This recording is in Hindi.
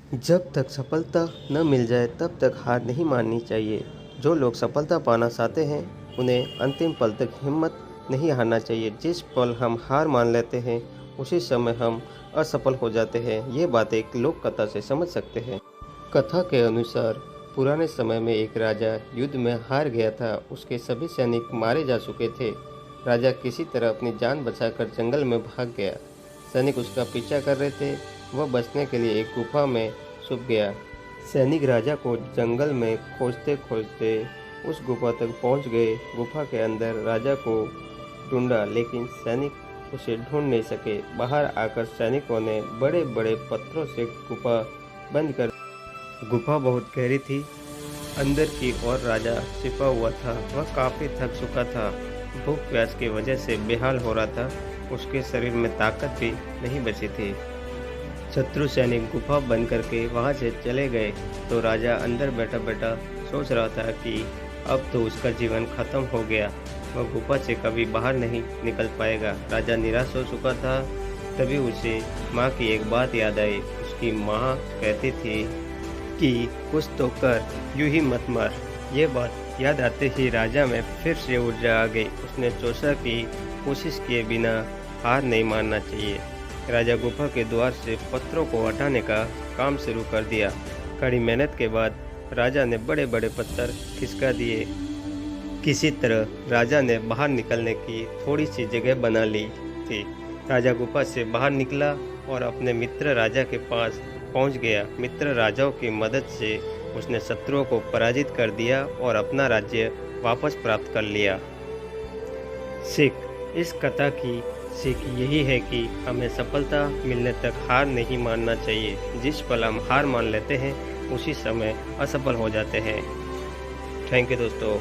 जब तक सफलता न मिल जाए तब तक हार नहीं माननी चाहिए। जो लोग सफलता पाना चाहते हैं उन्हें अंतिम पल तक हिम्मत नहीं हारना चाहिए। जिस पल हम हार मान लेते हैं उसी समय हम असफल हो जाते हैं। ये बात एक लोक कथा से समझ सकते हैं। कथा के अनुसार पुराने समय में एक राजा युद्ध में हार गया था। उसके सभी सैनिक मारे जा चुके थे। राजा किसी तरह अपनी जान बचाकर जंगल में भाग गया। सैनिक उसका पीछा कर रहे थे। वह बचने के लिए एक गुफा में छुप गया। सैनिक राजा को जंगल में खोजते खोजते उस गुफा तक पहुंच गए। गुफा के अंदर राजा को ढूंढा लेकिन सैनिक उसे ढूंढ नहीं सके। बाहर आकर सैनिकों ने बड़े बड़े पत्थरों से गुफा बंद कर। गुफा बहुत गहरी थी। अंदर की ओर राजा छिपा हुआ था। वह काफी थक चुका था। भूख प्यास की वजह से बेहाल हो रहा था। उसके शरीर में ताकत भी नहीं बची थी। शत्रु सैनिक गुफा बंद करके वहां से चले गए तो राजा अंदर बैठा बैठा सोच रहा था कि अब तो उसका जीवन खत्म हो गया। वह गुफा से कभी बाहर नहीं निकल पाएगा। राजा निराश हो चुका था। तभी उसे माँ की एक बात याद आई। उसकी माँ कहती थी कि कुछ तो कर, यूं ही मत मर। ये बात याद आते ही राजा में फिर से ऊर्जा आ गई। उसने सोचा कि कोशिश किए बिना हार नहीं मानना चाहिए। राजा गुफा के द्वार से पत्थरों को हटाने का काम शुरू कर दिया। कड़ी मेहनत के बाद राजा ने बड़े बड़े पत्थर खिसका दिए। किसी तरह राजा ने बाहर निकलने की थोड़ी सी जगह बना ली थी। राजा गुफा से बाहर निकला और अपने मित्र राजा के पास पहुंच गया। मित्र राजाओं की मदद से उसने शत्रुओं को पराजित कर दिया और अपना राज्य वापस प्राप्त कर लिया। सीख, इस कथा की सीख यही है कि हमें सफलता मिलने तक हार नहीं मानना चाहिए। जिस पल हम हार मान लेते हैं उसी समय असफल हो जाते हैं। थैंक यू दोस्तों।